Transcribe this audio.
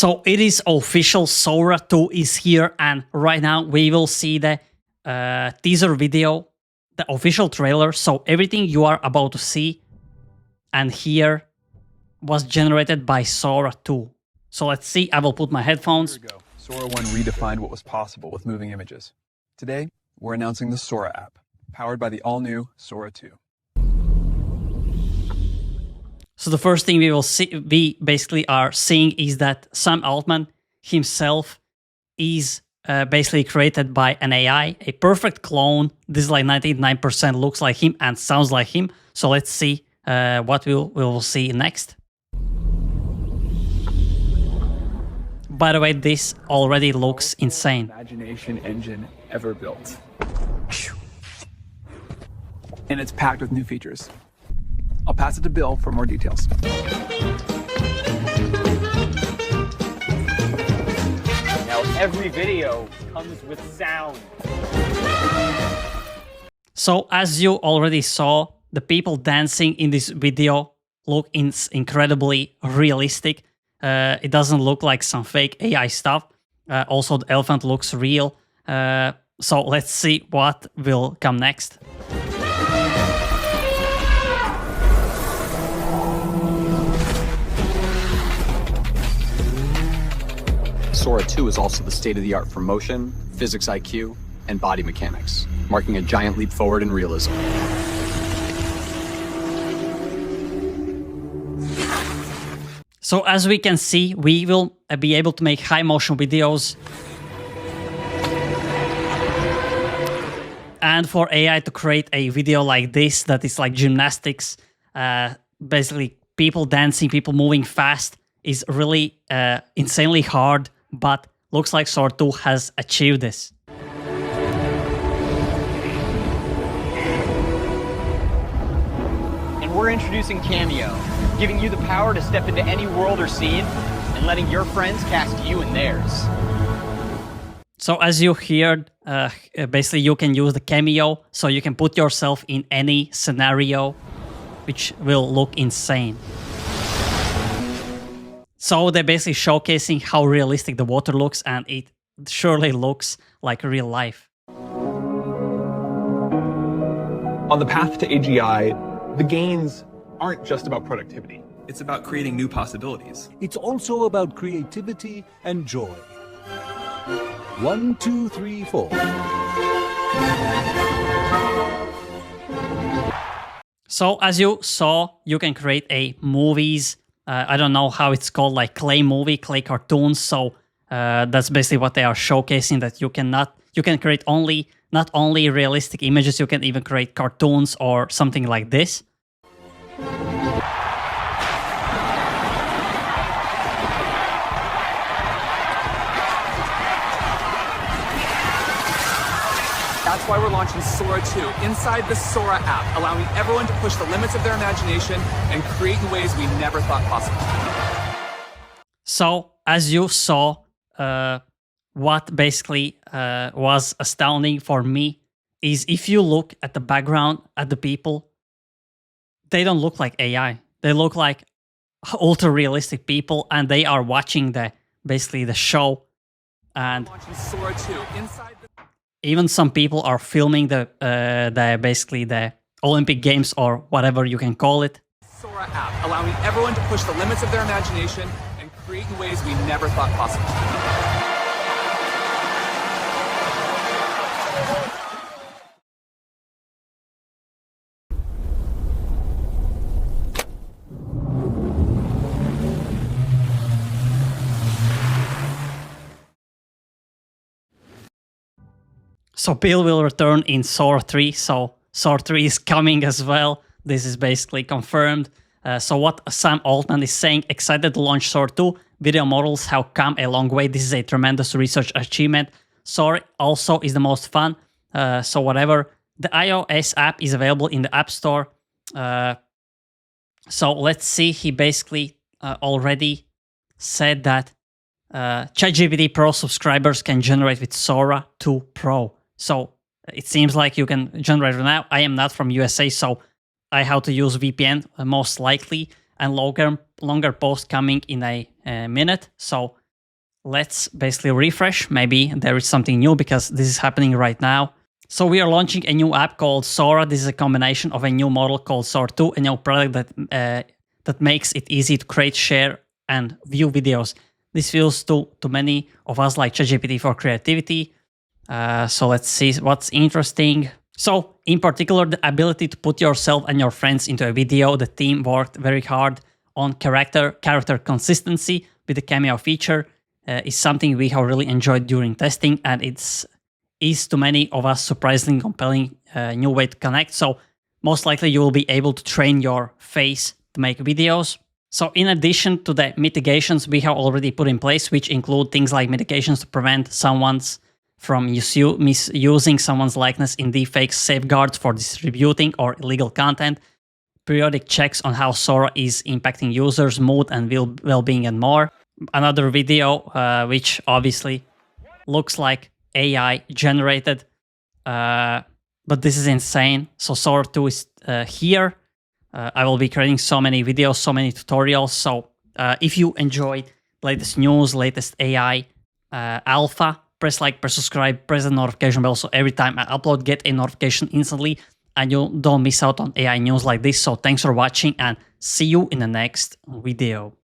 So it is official, Sora 2 is here, and right now we will see the teaser video, the official trailer. So everything you are about to see and hear was generated by Sora 2. So let's see, I will put my headphones. A year ago, Sora 1 redefined what was possible with moving images. Today, we're announcing the Sora app, powered by the all-new Sora 2. So the first thing we will see, we basically are seeing is that Sam Altman himself is basically created by an AI, a perfect clone. This is like 99% looks like him and sounds like him. So let's see what we'll see next. By the way, this already looks insane. Imagination engine ever built. And it's packed with new features. I'll pass it to Bill for more details. Now every video comes with sound. So as you already saw, the people dancing in this video look incredibly realistic. It doesn't look like some fake AI stuff. Also, the elephant looks real. So let's see what will come next. Sora 2 is also the state-of-the-art for motion, physics IQ, and body mechanics, marking a giant leap forward in realism. So as we can see, we will be able to make high motion videos. And for AI to create a video like this, that is like gymnastics, basically people dancing, people moving fast, is really insanely hard. But looks like Sora 2 has achieved this. And we're introducing Cameo, giving you the power to step into any world or scene and letting your friends cast you in theirs. So as you heard, basically you can use the Cameo, so you can put yourself in any scenario, which will look insane. So they're basically showcasing how realistic the water looks, and it surely looks like real life. On the path to AGI, the gains aren't just about productivity. It's about creating new possibilities. It's also about creativity and joy. 1, 2, 3, 4. So as you saw, you can create a movies. I don't know how it's called, like clay movie, clay cartoons. So that's basically what they are showcasing, that you can create not only realistic images, you can even create cartoons or something like this. That's why we're launching Sora 2 inside the Sora app, allowing everyone to push the limits of their imagination and create in ways we never thought possible. So, as you saw, what basically was astounding for me is if you look at the background, at the people, they don't look like AI. They look like ultra-realistic people, and they are watching basically the show. And Sora 2 inside the even some people are filming basically the Olympic Games or whatever you can call it. Sora app, allowing everyone to push the limits of their imagination and create in ways we never thought possible. So Bill will return in Sora 3, so Sora 3 is coming as well. This is basically confirmed. So what Sam Altman is saying, excited to launch Sora 2. Video models have come a long way. This is a tremendous research achievement. Sora also is the most fun. So whatever. The iOS app is available in the App Store. So let's see, he basically already said that ChatGPT Pro subscribers can generate with Sora 2 Pro. So it seems like you can generate it now. I am not from USA, so I have to use VPN most likely, and longer post coming in a minute. So Let's basically refresh. Maybe there is something new because this is happening right now. So we are launching a new app called Sora. This is a combination of a new model called Sora 2, a new product that makes it easy to create, share, and view videos. This feels to many of us like ChatGPT for creativity. So let's see what's interesting. So in particular, the ability to put yourself and your friends into a video. The team worked very hard on character consistency with the Cameo feature. Is something we have really enjoyed during testing, and it's to many of us surprisingly compelling new way to connect. So most likely you will be able to train your face to make videos. So in addition to the mitigations we have already put in place, which include things like mitigations to prevent someone's from misusing someone's likeness in deepfakes, safeguards for distributing or illegal content, periodic checks on how Sora is impacting users' mood and well-being, and more. Another video, which obviously looks like AI generated, but this is insane. So Sora 2 is here. I will be creating so many videos, so many tutorials. So if you enjoyed latest news, latest AI alpha, press like, press subscribe, press the notification bell so every time I upload, get a notification instantly and you don't miss out on AI news like this. So thanks for watching and see you in the next video.